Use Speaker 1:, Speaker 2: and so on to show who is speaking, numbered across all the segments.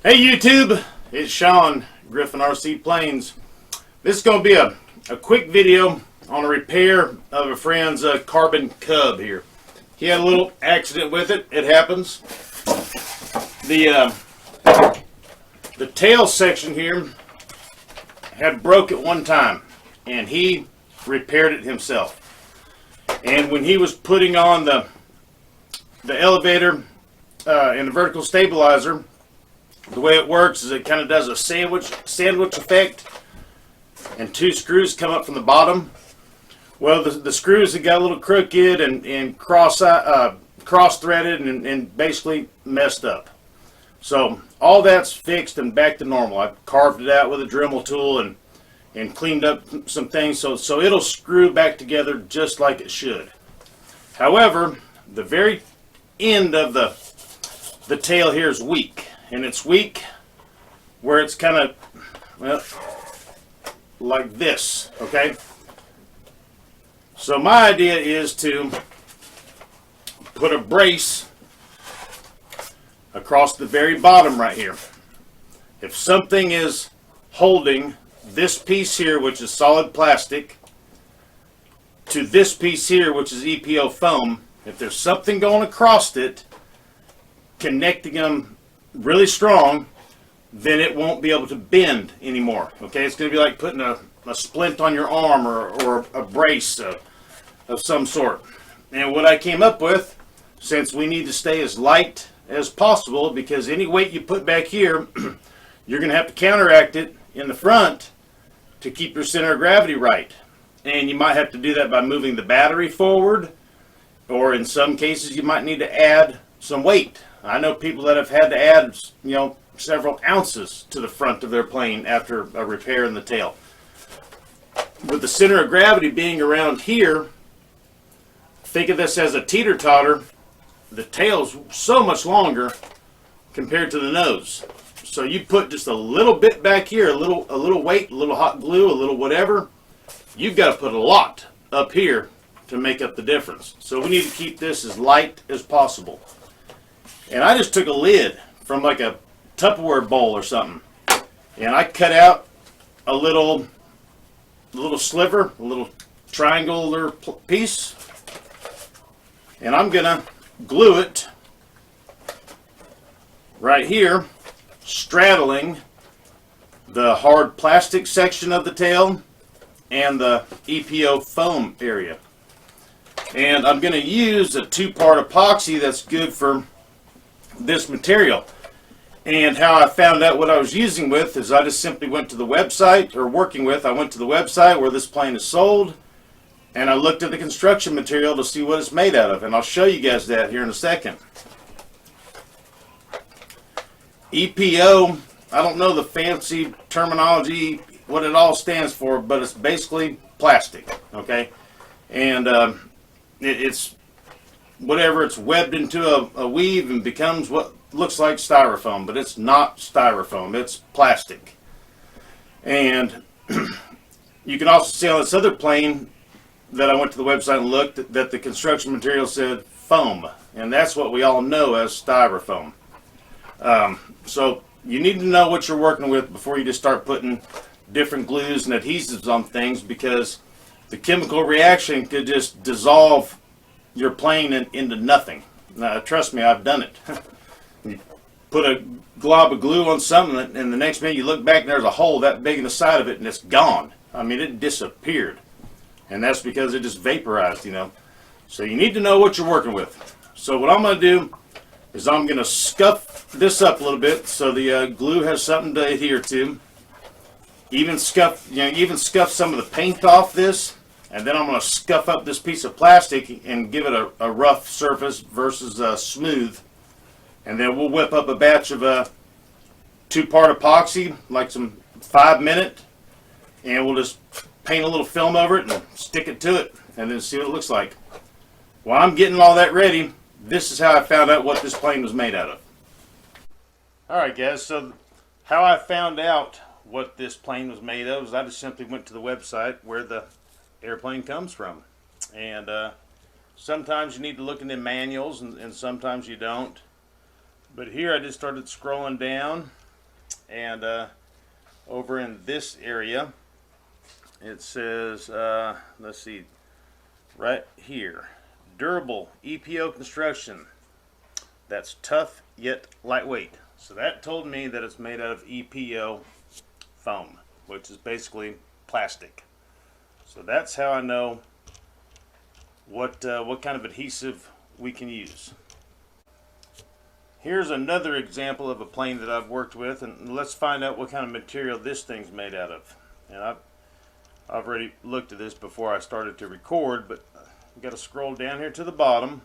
Speaker 1: Hey YouTube, it's Sean, Griffin RC Planes. This is going to be a quick video on a repair of a friend's carbon cub here. He had a little accident with it. It happens. The tail section here had broke at one time, and he repaired it himself. And when he was putting on the elevator and the vertical stabilizer, the way it works is it kind of does a sandwich effect, and two screws come up from the bottom. Well, the screws had got a little crooked and cross threaded and basically messed up. So all that's fixed and back to normal. I carved it out with a Dremel tool and cleaned up some things so it'll screw back together just like it should. However, the very end of the tail here is weak. And it's weak where it's kind of, well, like this, okay? So my idea is to put a brace across the very bottom right here. If something is holding this piece here, which is solid plastic, to this piece here, which is EPO foam, if there's something going across it, connecting them really strong, then it won't be able to bend anymore. Okay, it's going to be like putting a splint on your arm or a brace of some sort. And what I came up with, since we need to stay as light as possible, because any weight you put back here, you're going to have to counteract it in the front to keep your center of gravity right. And you might have to do that by moving the battery forward, or in some cases you might need to add some weight. I know people that have had to add, several ounces to the front of their plane after a repair in the tail. With the center of gravity being around here, think of this as a teeter-totter. The tail's so much longer compared to the nose. So you put just a little bit back here, a little weight, a little hot glue, a little whatever. You've got to put a lot up here to make up the difference. So we need to keep this as light as possible. And I just took a lid from like a Tupperware bowl or something, and I cut out a little sliver, a little triangular piece, and I'm gonna glue it right here, straddling the hard plastic section of the tail and the EPO foam area. And I'm gonna use a 2-part epoxy that's good for this material. And how I found out what I was using with is I just simply went to the website, I went to the website where this plane is sold, and I looked at the construction material to see what it's made out of, and I'll show you guys that here in a second. EPO, I don't know the fancy terminology, what it all stands for, but it's basically plastic, okay? And it's whatever, it's webbed into a weave and becomes what looks like styrofoam, but it's not styrofoam, it's plastic. And you can also see on this other plane that I went to the website and looked that the construction material said foam, and that's what we all know as styrofoam. So you need to know what you're working with before you just start putting different glues and adhesives on things, because the chemical reaction could just dissolve your plane into nothing. Now, trust me, I've done it. You put a glob of glue on something, and the next minute you look back and there's a hole that big in the side of it, and it's gone. I mean, it disappeared. And that's because it just vaporized, So you need to know what you're working with. So what I'm going to do is I'm going to scuff this up a little bit so the glue has something to adhere to. Even scuff some of the paint off this. And then I'm going to scuff up this piece of plastic and give it a rough surface versus smooth. And then we'll whip up a batch of 2-part epoxy, like some 5-minute, and we'll just paint a little film over it and stick it to it, and then see what it looks like. While I'm getting all that ready, this is how I found out what this plane was made out of. Alright guys, so how I found out what this plane was made of is I just simply went to the website where the airplane comes from, and sometimes you need to look in the manuals and sometimes you don't, but here I just started scrolling down And over in this area, it says, let's see, right here, durable EPO construction. That's tough yet lightweight. So that told me that it's made out of EPO foam, which is basically plastic. So that's how I know what kind of adhesive we can use. Here's another example of a plane that I've worked with, and let's find out what kind of material this thing's made out of. And I've already looked at this before I started to record, but you got to scroll down here to the bottom.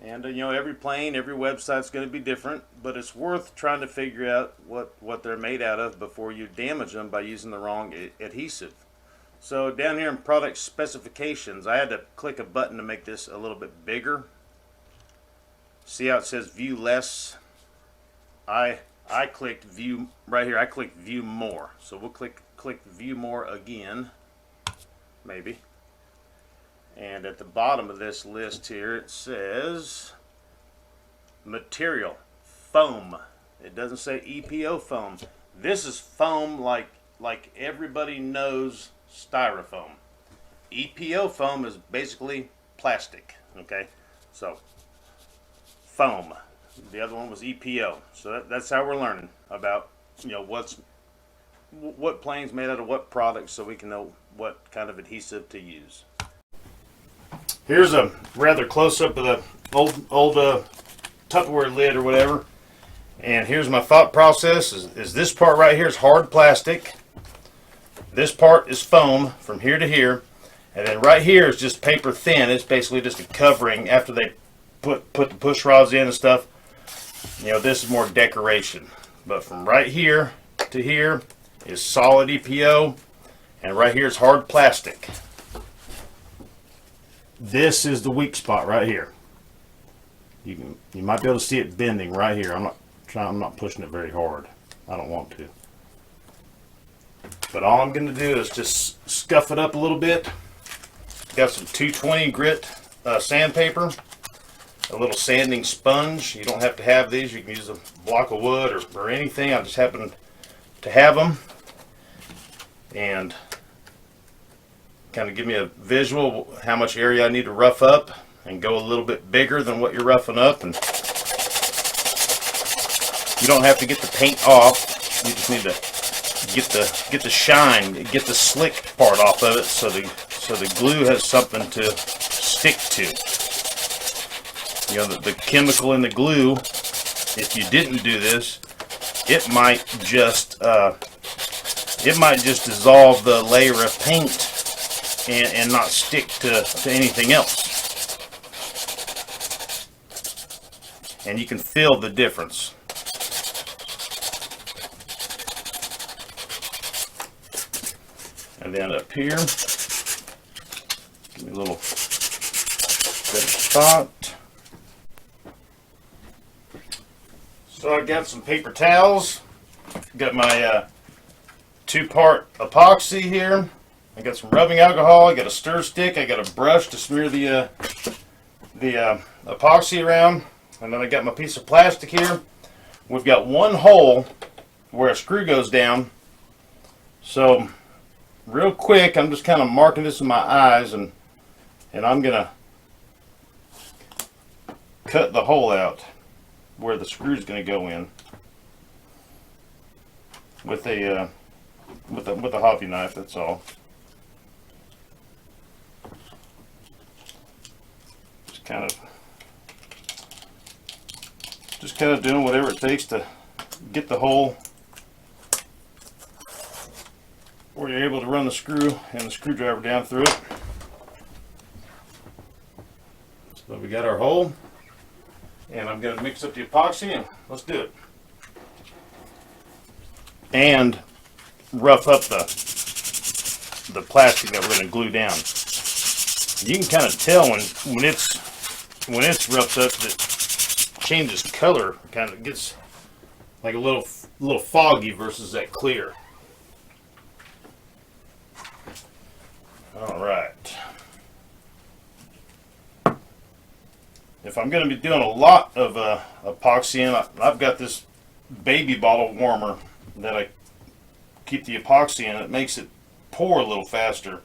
Speaker 1: And you know, every plane, every website's going to be different, but it's worth trying to figure out what they're made out of before you damage them by using the wrong adhesive. So down here in product specifications, I had to click a button to make this a little bit bigger. See how it says view less? I clicked view right here. I clicked view more. So we'll click view more again, maybe. And at the bottom of this list here, it says material, foam. It doesn't say EPO foam. This is foam like everybody knows styrofoam. EPO foam is basically plastic, okay? So, foam. The other one was EPO. So that's how we're learning about, you know, what plane's made out of what products, so we can know what kind of adhesive to use. Here's a rather close-up of the old Tupperware lid or whatever. And here's my thought process, is this part right here is hard plastic. This part is foam from here to here. And then right here is just paper thin. It's basically just a covering after they put the push rods in and stuff. You know, this is more decoration. But from right here to here is solid EPO. And right here is hard plastic. This is the weak spot right here. You might be able to see it bending right here. I'm not pushing it very hard. I don't want to. But all I'm going to do is just scuff it up a little bit. Got some 220 grit sandpaper, a little sanding sponge. You don't have to have these. You can use a block of wood or anything. I just happen to have them. And kind of give me a visual how much area I need to rough up, and go a little bit bigger than what you're roughing up. And you don't have to get the paint off. You just need to get the shine, get the slick part off of it, so the glue has something to stick to. You know, the chemical in the glue, if you didn't do this, it might just dissolve the layer of paint and not stick to anything else. And you can feel the difference. And then up here, give me a little better spot. So I got some paper towels. Got my 2-part epoxy here. I got some rubbing alcohol. I got a stir stick. I got a brush to smear the epoxy around. And then I got my piece of plastic here. We've got one hole where a screw goes down. So real quick, I'm just kind of marking this with my eyes, and I'm gonna cut the hole out where the screw's gonna go in with a hobby knife. That's all. Just kind of doing whatever it takes to get the hole where you're able to run the screw and the screwdriver down through it. So we got our hole, and I'm going to mix up the epoxy, and let's do it. And rough up the plastic that we're going to glue down. You can kind of tell when it's roughed up, that changes color, kind of gets like a little foggy versus that clear. All right. If I'm going to be doing a lot of epoxy, and I've got this baby bottle warmer that I keep the epoxy in. It makes it pour a little faster.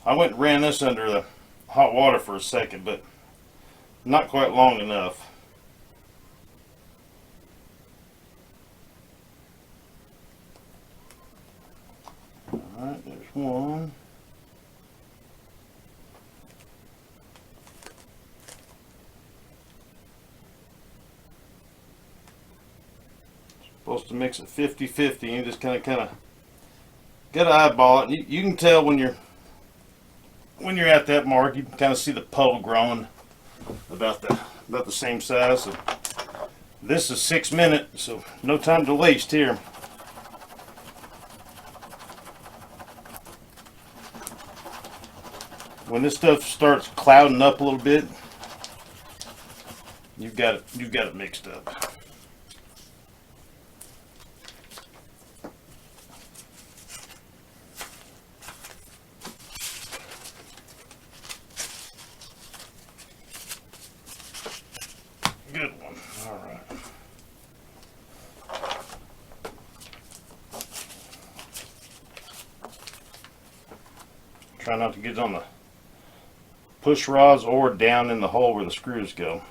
Speaker 1: I went and ran this under the hot water for a second, but not quite long enough. Alright, there's one. Supposed to mix it 50-50. You just kind of got to eyeball it. You can tell when you're at that mark. You can kind of see the puddle growing about the same size. So this is 6 minutes, so no time to waste here. When this stuff starts clouding up a little bit, you've got it mixed up. Good one. All right. Try not to get on the push rods or down in the hole where the screws go.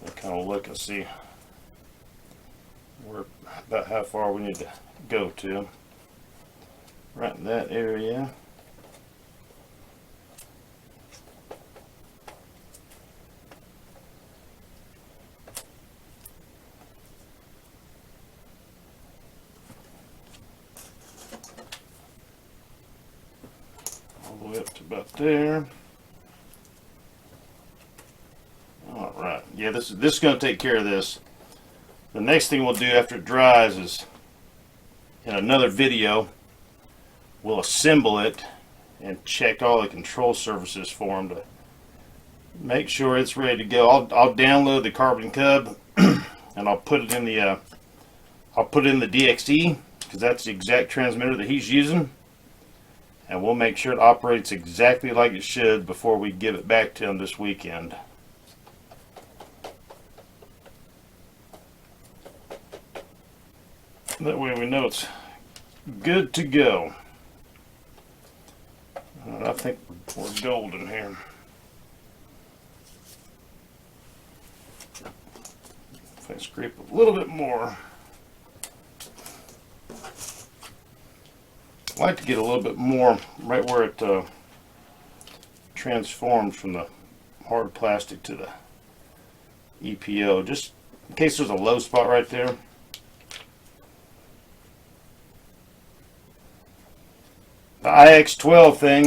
Speaker 1: We'll kind of look and see about how far we need to go to. Right in that area. All the way up to about there. All right. Yeah, this is going to take care of this. The next thing we'll do after it dries is, in another video, we'll assemble it and check all the control surfaces for them to make sure it's ready to go. I'll download the carbon cub and I'll put it in the DXE, because that's the exact transmitter that he's using, and we'll make sure it operates exactly like it should before we give it back to him this weekend. That way we know it's good to go. I think we're golden here. If I scrape a little bit more. I like to get a little bit more right where it transforms from the hard plastic to the EPO, just in case there's a low spot right there. The IX12 thing,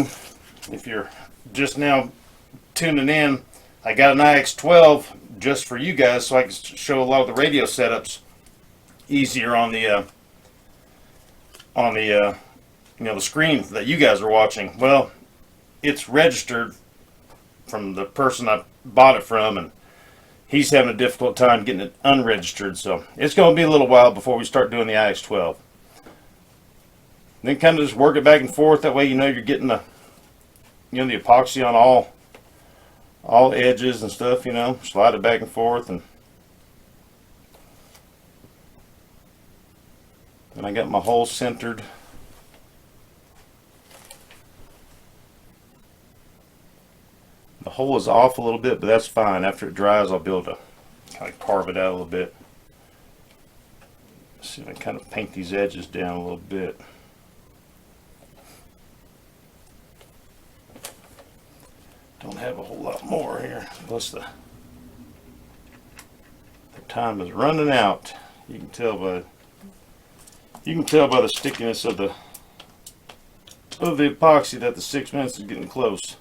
Speaker 1: if you're just now tuning in, I got an IX12 just for you guys so I can show a lot of the radio setups easier on the the screen that you guys are watching. Well, it's registered from the person I bought it from, and he's having a difficult time getting it unregistered, so it's going to be a little while before we start doing the IX12. Then kind of just work it back and forth. That way, you're getting the the epoxy on all edges and stuff. Slide it back and forth, and I got my hole centered. The hole is off a little bit, but that's fine. After it dries, I'll be able to kind of carve it out a little bit. See if I can kind of paint these edges down a little bit. Don't have a whole lot more here. Plus the time is running out. You can tell by the stickiness of the epoxy that the 6 minutes is getting close.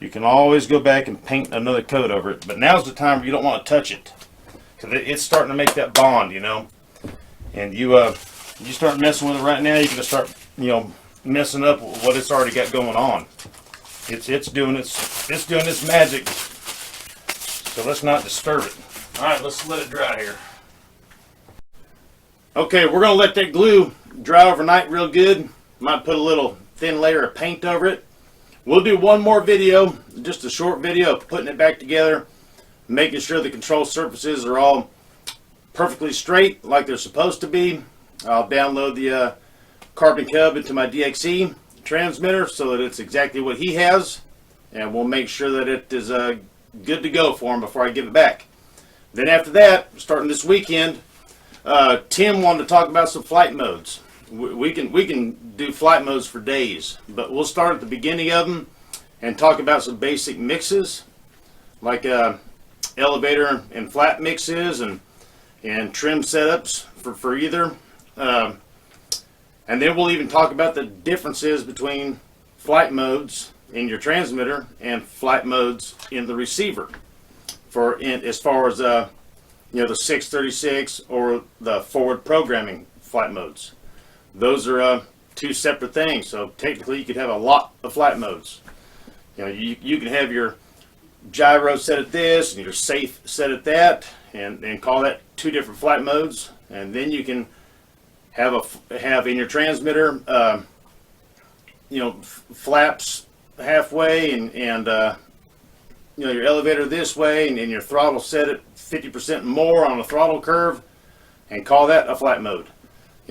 Speaker 1: You can always go back and paint another coat over it, but now's the time where you don't want to touch it, because it's starting to make that bond, And you start messing with it right now, you're gonna start messing up what it's already got going on. It's doing its magic, so let's not disturb it. All right, let's let it dry here. Okay, we're gonna let that glue dry overnight real good. Might put a little thin layer of paint over it. We'll do one more video, just a short video of putting it back together, making sure the control surfaces are all perfectly straight like they're supposed to be. I'll download the carbon cub into my DXE transmitter so that it's exactly what he has, and we'll make sure that it is good to go for him before I give it back. Then after that, starting this weekend, Tim wanted to talk about some flight modes. We can do flight modes for days, but we'll start at the beginning of them and talk about some basic mixes, like elevator and flat mixes and trim setups for either. And then we'll even talk about the differences between flight modes in your transmitter and flight modes in the receiver, as far as the 636 or the forward programming flight modes. Those are two separate things. So technically, you could have a lot of flight modes. You can have your gyro set at this and your safe set at that, and call that two different flight modes. And then you can have in your transmitter, flaps halfway and your elevator this way, and your throttle set at 50% more on the throttle curve, and call that a flight mode.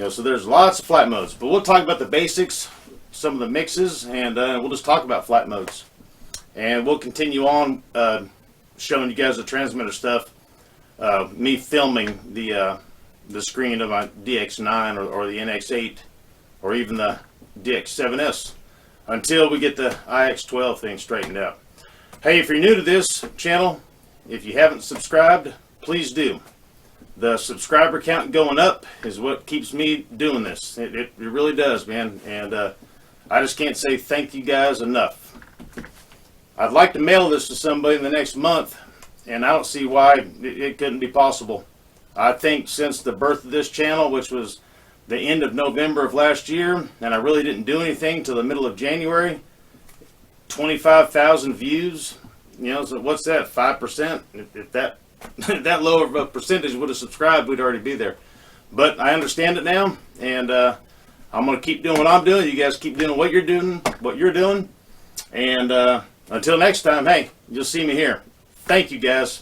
Speaker 1: So there's lots of flight modes, but we'll talk about the basics, some of the mixes, and we'll just talk about flight modes. And we'll continue on showing you guys the transmitter stuff, me filming the screen of my DX9 or the NX8 or even the DX7S until we get the IX12 thing straightened out. Hey, if you're new to this channel, if you haven't subscribed, please do. The subscriber count going up is what keeps me doing this. It really does, man. And I just can't say thank you guys enough. I'd like to mail this to somebody in the next month, and I don't see why it couldn't be possible. I think since the birth of this channel, which was the end of November of last year, and I really didn't do anything till the middle of January, 25,000 views. So what's that, 5%? If that that low of a percentage would have subscribed, we'd already be there. But I understand it now, and I'm going to keep doing what I'm doing. You guys keep doing what you're doing. And until next time, hey, you'll see me here. Thank you, guys.